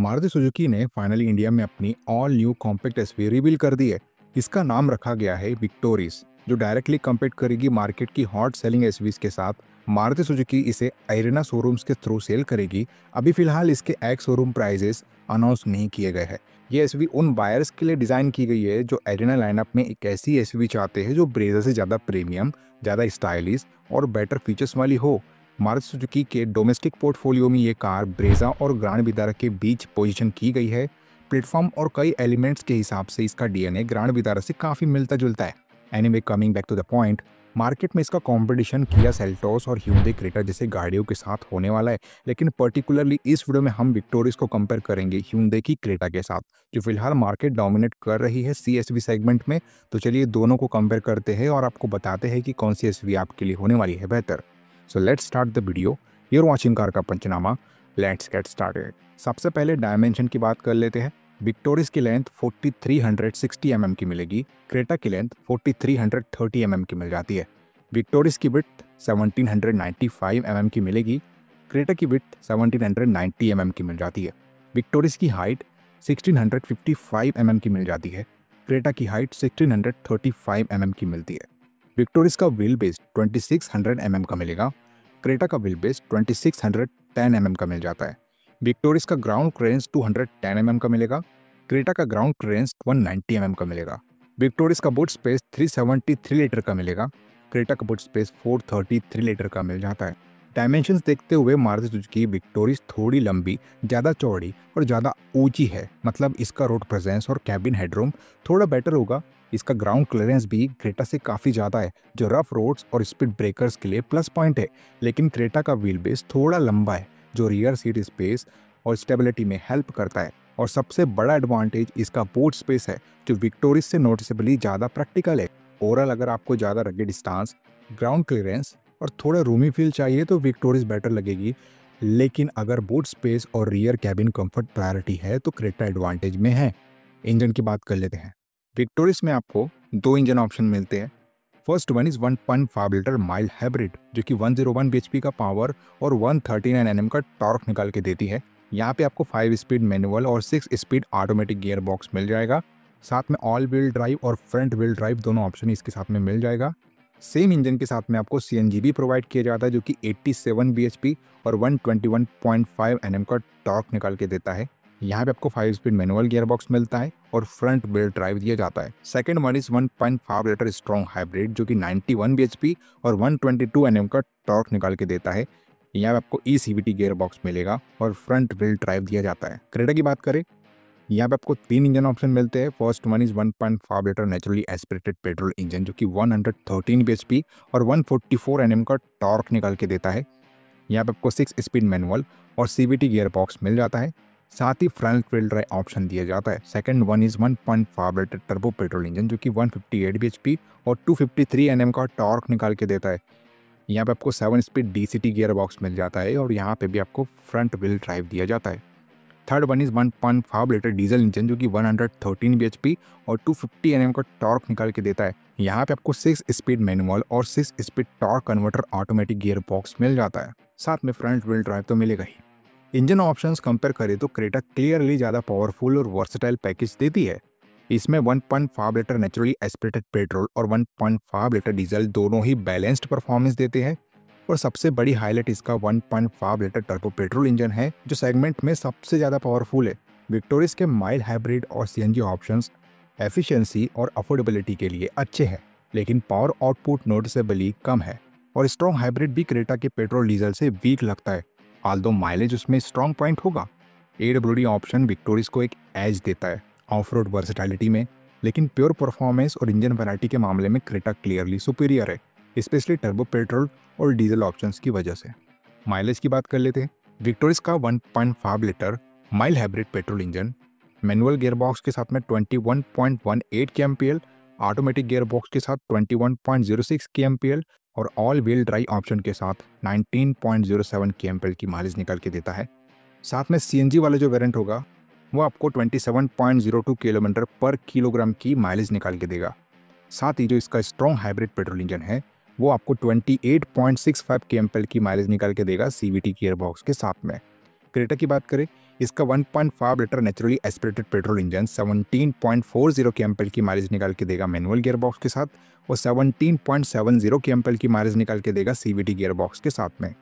Maruti Suzuki ने finally India में अपनी all new compact SUV reveal कर दी है। इसका नाम रखा गया है विक्टोरिस, जो डायरेक्टली कम्पीट करेगी मार्केट की हॉट सेलिंग एसयूवीज के साथ। मारुति सुजुकी इसे एरेना शोरूम्स के थ्रू सेल करेगी। अभी फिलहाल इसके एक्स शोरूम प्राइजेस अनाउंस नहीं किए गए हैं। ये एसयूवी उन बायर्स के लिए डिजाइन की गई है जो एरेना लाइनअप में एक ऐसी एसयूवी चाहते हैं जो ब्रेजा से ज़्यादा प्रीमियम, ज़्यादा स्टाइलिश और बेटर फीचर्स वाली हो। मारुति सुजुकी के डोमेस्टिक पोर्टफोलियो में ये कार ब्रेजा और ग्रैंड विटारा के बीच पोजीशन की गई है। प्लेटफॉर्म और कई एलिमेंट्स के हिसाब से इसका डीएनए ग्रैंड विटारा से काफ़ी मिलता जुलता है। Anyway, coming back to the point, market में इसका कंपटीशन किया सेल्टोस और hyundai क्रेटा जैसे गाड़ियों के साथ होने वाला है, लेकिन पर्टिकुलरली इस वीडियो में हम विक्टोरिस को कंपेयर करेंगे hyundai की क्रेटा के साथ, जो फिलहाल मार्केट डोमिनेट कर रही है सीएसवी सेगमेंट में। तो चलिए दोनों को कंपेयर करते हैं और आपको बताते हैं कि कौन सी एसयूवी आपके लिए होने वाली है बेहतर। So let's start the video. You're watching car का पंचनामा। Let's get started. सबसे पहले डायमेंशन की बात कर लेते हैं। विक्टोरिस की लेंथ 4360 mm की मिलेगी, क्रेटा की लेंथ 4330 mm की मिल जाती है। विक्टोरिस की विड्थ 1795 mm की मिलेगी, क्रेटा की विड्थ 1790 mm की मिल जाती है। विक्टोरिस की हाइट 1655 mm की मिल जाती है, क्रेटा की हाइट 1635 mm की मिलती है। विक्टोरिस का व्हील बेस 2600 mm का मिलेगा, क्रेटा का व्हील बेस 2610 mm का मिल जाता है। विक्टोरिस का ग्राउंड क्लियरेंस 210 mm का मिलेगा, क्रेटा का ग्राउंड क्लियरेंस 190 mm का मिलेगा। विक्टोरिस का बूट स्पेस 373 लीटर का मिलेगा, क्रेटा का बूट स्पेस 433 लीटर का मिल जाता है। डायमेंशंस देखते हुए मारुति सुजुकी विक्टोरिस थोड़ी लंबी, ज़्यादा चौड़ी और ज़्यादा ऊंची है। मतलब इसका रोड प्रेजेंस और कैबिन हेडरूम थोड़ा बेटर होगा। इसका ग्राउंड क्लियरेंस भी क्रेटा से काफ़ी ज़्यादा है, जो रफ रोड्स और स्पीड ब्रेकर्स के लिए प्लस पॉइंट है। लेकिन क्रेटा का व्हील बेस थोड़ा लंबा है, जो रियर सीट स्पेस और स्टेबिलिटी में हेल्प करता है। और सबसे बड़ा एडवांटेज इसका बूट स्पेस है, जो विक्टोरिस से नोटिसेबली ज़्यादा प्रैक्टिकल है। ओवरऑल अगर आपको ज़्यादा रगेड स्टांस, ग्राउंड क्लियरेंस और थोड़ा रूमी फील चाहिए तो विक्टोरिस बेटर लगेगी। लेकिन अगर बूट स्पेस और रियर कैबिन कंफर्ट प्रायोरिटी है तो क्रेटा एडवांटेज में है। इंजन की बात कर लेते हैं। विक्टोरिस में आपको दो इंजन ऑप्शन मिलते हैं। First one is 1.5 litre mild hybrid, जो कि 101 bhp का पावर और 139 Nm का टॉर्क निकाल के देती है। यहाँ पे आपको 5 स्पीड मैनुअल और 6 स्पीड ऑटोमेटिक गियर बॉक्स मिल जाएगा। साथ में ऑल व्हील ड्राइव और फ्रंट व्हील ड्राइव दोनों ऑप्शन इसके साथ में मिल जाएगा। सेम इंजन के साथ में आपको सीएनजी भी प्रोवाइड किया जाता है, जो कि 87 bhp और 121.5 Nm का टॉर्क निकाल के देता है। यहाँ पे आपको 5 स्पीड मैनुअल गियर बॉक्स मिलता है और फ्रंट व्हील ड्राइव दिया जाता है। Second one is 1.5 litre strong hybrid, जो कि 91 bhp और 122 Nm का टॉर्क निकाल के देता है। यहाँ पे आपको ECVT गियर बॉक्स मिलेगा और फ्रंट व्हील ड्राइव दिया जाता है। क्रेटा की बात करें, यहाँ पे आपको तीन इंजन ऑप्शन मिलते हैं। First one is 1.5 litre naturally aspirated petrol engine, जो कि 113 bhp और 144 Nm का टॉर्क निकाल के देता है। यहाँ पे आपको 6 स्पीड मैनुअल और CVT गियर बॉक्स मिल जाता है। साथ ही फ्रंट व्हील ड्राइव ऑप्शन दिया जाता है। Second one is 1.5 litre turbo petrol engine, जो कि 158 bhp और 253 Nm का टॉर्क निकाल के देता है। यहाँ पे आपको 7 स्पीड DCT गियर बॉक्स मिल जाता है और यहाँ पे भी आपको फ्रंट व्हील ड्राइव दिया जाता है। Third one is 1.5 litre diesel engine, जो कि 113 bhp और 250 Nm का टॉर्क निकाल के देता है। यहाँ पे आपको 6 स्पीड मैनुअल और 6 speed torque converter automatic gear box मिल जाता है। साथ में फ्रंट व्हील ड्राइव तो मिलेगा ही। इंजन ऑप्शंस कंपेयर करें तो क्रेटा क्लियरली ज़्यादा पावरफुल और वर्सेटाइल पैकेज देती है। इसमें 1.5 लीटर नेचुरली एस्पिरेटेड पेट्रोल और 1.5 लीटर डीजल दोनों ही बैलेंस्ड परफॉर्मेंस देते हैं। और सबसे बड़ी हाईलाइट इसका 1.5 लीटर टर्बो पेट्रोल इंजन है, जो सेगमेंट में सबसे ज़्यादा पावरफुल है। विक्टोरिस के माइल्ड हाइब्रिड और सीएनजी ऑप्शंस एफिशिएंसी और अफोर्डेबिलिटी के लिए अच्छे हैं, लेकिन पावर आउटपुट नोटिसेबली कम है। और स्ट्रॉन्ग हाइब्रिड भी क्रेटा के पेट्रोल डीजल से वीक लगता है, आल्दो माइलेज उसमें स्ट्रॉन्ग पॉइंट होगा। AWD ऑप्शन विक्टोरिस को एक एज देता है ऑफ रोड वर्सेटाइलिटी में, लेकिन प्योर परफॉर्मेंस और इंजन वैरायटी के मामले में क्रेटा क्लियरली सुपीरियर है, स्पेशली टर्बो पेट्रोल और डीजल ऑप्शंस की वजह से। माइलेज की बात कर लेते हैं। विक्टोरिस का 1.5 litre mild hybrid petrol engine manual gear box के साथ में 21.18 kmpl, ऑटोमेटिक गियर बॉक्स के साथ 21.06 kmpl और ऑल व्हील ड्राइव ऑप्शन के साथ 19.07 kmpl की माइलेज निकाल के देता है। साथ में CNG वाला जो वेरिएंट होगा वो आपको 27.02 किलोमीटर पर किलोग्राम की माइलेज निकाल के देगा। साथ ही जो इसका स्ट्रॉन्ग हाइब्रिड पेट्रोल इंजन है वो आपको 28.65 kmpl की माइलेज निकाल के देगा CVT गियर बॉक्स के साथ में। क्रेटा की बात करें, इसका 1.5 litre naturally aspirated petrol engine 17.40 के एम्पीयर की माइलेज निकाल के देगा मैनुअल गियर बॉक्स के साथ, और 17.70 के एम्पीयर की माइलेज निकाल के देगा सीवीटी गियर बॉक्स के साथ में।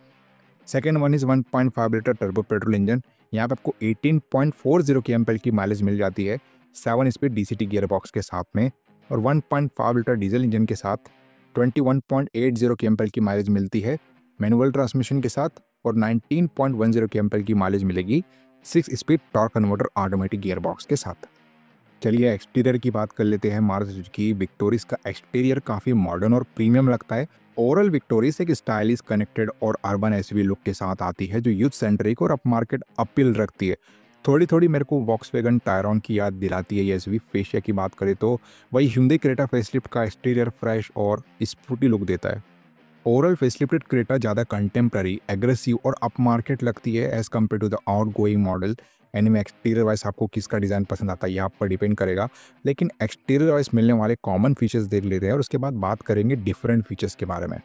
Second one is 1.5 litre turbo petrol engine. यहाँ पे आपको 18.40 के एम्पीयर की माइलेज मिल जाती है 7 स्पीड डीसीटी गियर बॉक्स के साथ में, और 1.5 लीटर डीजल इंजन के साथ 21.80 के एम्पीयर की माइलेज मिलती है मैनुअल ट्रांसमिशन के साथ, और 19.10 के एम्पीयर की माइलेज मिलेगी 6 speed torque converter automatic gear box के साथ। चलिए एक्सटीरियर की बात कर लेते हैं। मारुति सुजुकी विक्टोरिस का एक्सटीरियर काफ़ी मॉडर्न और प्रीमियम लगता है। ओवरऑल विक्टोरिस एक स्टाइलिश, कनेक्टेड और अर्बन एसयूवी लुक के साथ आती है जो यूथ सेंट्रिक और अप मार्केट अपील रखती है। थोड़ी थोड़ी मेरे को वॉक्सवैगन टायरॉन की याद दिलाती है ये एसयूवी। फेशिया की बात करें तो वही ह्यूंडई क्रेटा फेसलिफ्ट का एक्सटीरियर फ्रेश और स्पोर्टी लुक देता है। ओवरऑल फेसलिफ्टेड क्रेटा ज़्यादा कंटेम्प्रेरी, एग्रेसिव और अप मार्केट लगती है as compare to the outgoing model. Anyway exterior wise आपको किसका डिज़ाइन पसंद आता है ये आप पर डिपेंड करेगा, लेकिन एक्सटीरियर वाइज मिलने वाले कॉमन फीचर्स देख लेते हैं और उसके बाद बात करेंगे डिफरेंट फीचर्स के बारे में।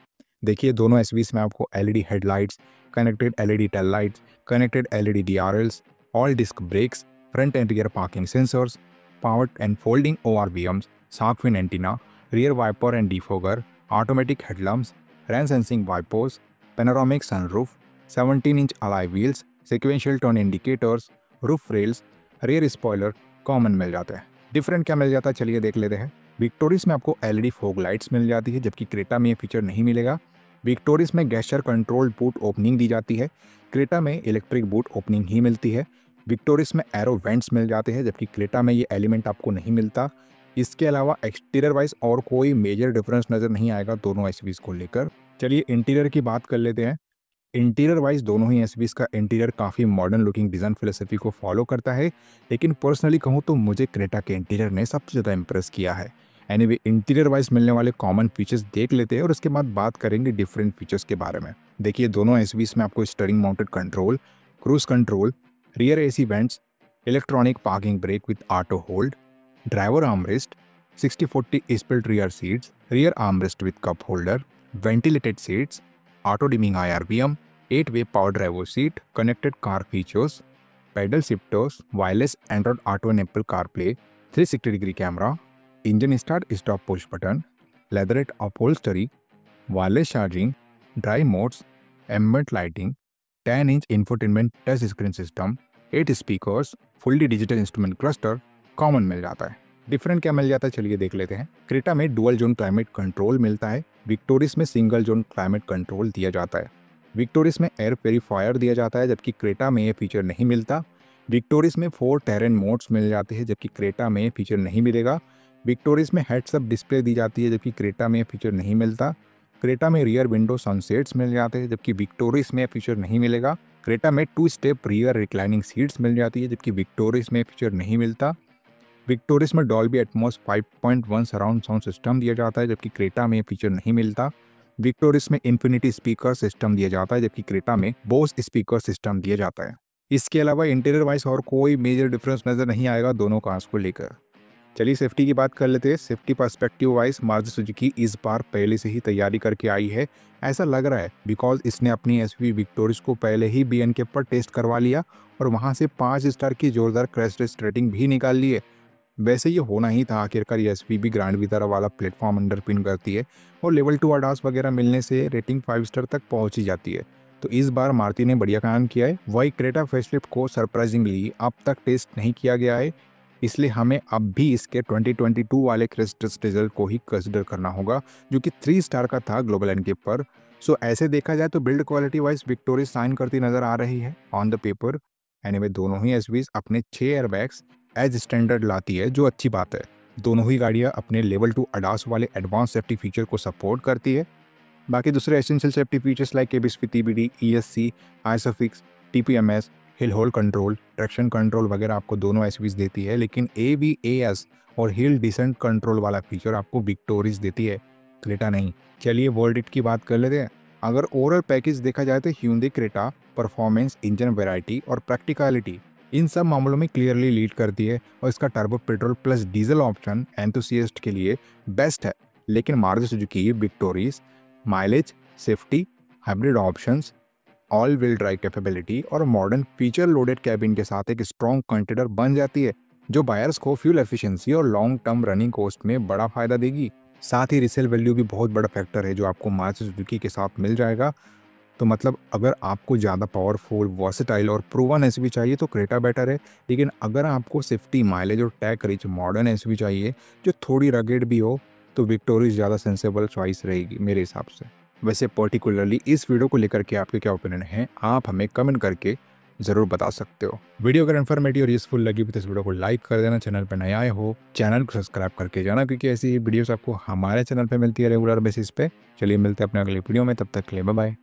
देखिए दोनों एसयूवीज में आपको LED headlights, connected LED tail lights, connected LED DRLs, all disc brakes, front and rear parking sensors, powered and folding ORVMs, shark fin antenna, rear wiper and defogger, automatic headlamps, rain sensing wipers, panoramic sunroof, 17-inch alloy wheels, sequential turn indicators, roof rails, rear spoiler common मिल जाते हैं। Different क्या मिल जाता है चलिए देख लेते हैं। विक्टोरिस में आपको एलईडी फॉग लाइट्स मिल जाती है, जबकि क्रेटा में ये फीचर नहीं मिलेगा। विक्टोरिस में गेस्चर कंट्रोल बूट ओपनिंग दी जाती है, क्रेटा में इलेक्ट्रिक बूट ओपनिंग ही मिलती है। विक्टोरिस में एरो वेंट्स मिल जाते हैं, जबकि क्रेटा में ये एलिमेंट आपको नहीं मिलता। इसके अलावा एक्सटीरियर वाइज और कोई मेजर डिफरेंस नज़र नहीं आएगा दोनों एसयूवीज को लेकर। चलिए इंटीरियर की बात कर लेते हैं। इंटीरियर वाइज दोनों ही एसयूवीज का इंटीरियर काफ़ी मॉडर्न लुकिंग डिज़ाइन फिलोसफी को फॉलो करता है, लेकिन पर्सनली कहूँ तो मुझे क्रेटा के इंटीरियर ने सबसे ज़्यादा इंप्रेस किया है। एनीवे इंटीरियर वाइज मिलने वाले कॉमन फीचर्स देख लेते हैं और उसके बाद बात करेंगे डिफरेंट फीचर्स के बारे में। देखिए दोनों एसयूवीज में आपको steering mounted control, cruise control, rear AC vents, electronic parking brake with auto hold, driver armrest, 60/40 split rear seats, rear armrest with cup holder, ventilated seats, auto dimming IRBM, 8-way power driver seat, connected car features, pedal shifters, wireless Android Auto and Apple CarPlay, 360-degree camera, engine start stop push button, leatherette upholstery, wireless charging, drive modes, ambient lighting, 10-inch infotainment touch screen system, 8 speakers, fully digital instrument cluster common मिल जाता है। Different क्या मिल जाता है चलिए देख लेते हैं। क्रेटा में डुअल जोन क्लाइमेट कंट्रोल मिलता है, विक्टोरिस में सिंगल जोन क्लाइमेट कंट्रोल दिया जाता है। विक्टोरिस में एयर प्योरीफायर दिया जाता है, जबकि क्रेटा में ये फीचर नहीं मिलता। विक्टोरिस में 4 टेरेन मोड्स मिल जाते हैं, जबकि क्रेटा में ये फीचर नहीं मिलेगा। विक्टोरिस में हेड्स अप डिस्प्ले दी जाती है, जबकि क्रेटा में ये फीचर नहीं मिलता। क्रेटा में रियर विंडो सनसेट्स मिल जाते हैं, जबकि विक्टोरिस में फीचर नहीं मिलेगा। क्रेटा में 2 स्टेप रियर रिक्लाइनिंग सीट्स मिल जाती है, जबकि विक्टोरिस में फीचर नहीं मिलता। विक्टोरिस में Dolby Atmos 5.1 surround sound system दिया जाता है, जबकि क्रेटा में फीचर नहीं मिलता। विक्टोरिस में इन्फिनिटी स्पीकर सिस्टम दिया जाता है, जबकि क्रेटा में बोस स्पीकर सिस्टम दिया जाता है। इसके अलावा इंटीरियर वाइज और कोई मेजर डिफरेंस नज़र नहीं आएगा दोनों कार्स को लेकर। चलिए सेफ्टी की बात कर लेते हैं। Safety perspective wise Maruti Suzuki इस बार पहले से ही तैयारी करके आई है, ऐसा लग रहा है, बिकॉज इसने अपनी एसयूवी विक्टोरिस को पहले ही बीएनके पर टेस्ट करवा लिया और वहां से 5 स्टार की जोरदार क्रैश टेस्ट रेटिंग भी निकाल ली है। वैसे ये होना ही था, आखिरकार ये एसयूवी ग्रैंड विटारा वाला प्लेटफॉर्म अंडरपिन करती है और लेवल 2 ADAS वगैरह मिलने से रेटिंग 5 स्टार तक पहुंच ही जाती है। तो इस बार मारुति ने बढ़िया काम किया है। वही क्रेटा फेसलिफ्ट को सरप्राइजिंगली अब तक टेस्ट नहीं किया गया है, इसलिए हमें अब भी इसके 2022 वाले क्रैश टेस्ट रिजल्ट को ही कंसिडर करना होगा, जो कि 3 स्टार का था ग्लोबल एनकेप पर। सो ऐसे देखा जाए तो build quality wise Victoria shine करती नजर आ रही है ऑन द पेपर। एनीवे दोनों ही एसयूवीज अपने 6 एयरबैग्स एज स्टैंडर्ड लाती है, जो अच्छी बात है। दोनों ही गाड़ियां अपने लेवल 2 ADAS वाले एडवांस सेफ्टी फीचर को सपोर्ट करती है। बाकी दूसरे essential safety features like ABS with EBD, ESC, ISOFIX, TPMS, hill hold control, traction control वगैरह आपको दोनों एसयूवीज देती है, लेकिन ABAS और हिल डिसेंट कंट्रोल वाला फीचर आपको विक्टोरिस देती है, क्रेटा नहीं। चलिए वर्डिक्ट की बात कर लेते हैं। अगर ओवरऑल पैकेज देखा जाए तो Hyundai Creta performance, engine variety और प्रैक्टिकलिटी इन सब मामलों में क्लियरली लीड करती है और इसका turbo petrol plus diesel option enthusiast के लिए बेस्ट है। लेकिन Maruti Suzuki Victoris mileage, safety, hybrid options, all wheel drive capability और मॉडर्न फीचर लोडेड कैबिन के साथ एक स्ट्रॉन्ग कंटेनर बन जाती है, जो बायर्स को फ्यूल एफिशिएंसी और लॉन्ग टर्म रनिंग कॉस्ट में बड़ा फायदा देगी। साथ ही रिसेल वैल्यू भी बहुत बड़ा फैक्टर है जो आपको मारुति सुजुकी के साथ मिल जाएगा। तो मतलब अगर आपको ज़्यादा पावरफुल, वर्सेटाइल और प्रूवन एसयूवी चाहिए तो क्रेटा बेटर है, लेकिन अगर आपको सेफ्टी, माइलेज और टैक रिच मॉडर्न एसयूवी चाहिए जो थोड़ी रगेड भी हो, तो विक्टोरिया ज़्यादा सेंसेबल चॉइस रहेगी मेरे हिसाब से। वैसे पर्टिकुलरली इस वीडियो को लेकर के आपके क्या ओपिनियन है, आप हमें कमेंट करके ज़रूर बता सकते हो। वीडियो अगर इन्फॉर्मेटिव और यूजफुल लगी तो इस वीडियो को लाइक कर देना, चैनल पर नए आए हो चैनल को सब्सक्राइब करके जाना, क्योंकि ऐसी ही वीडियोस आपको हमारे चैनल पे मिलती है रेगुलर बेसिस पे। चलिए मिलते हैं अपने अगले वीडियो में, तब तक के लिए बाय बाय।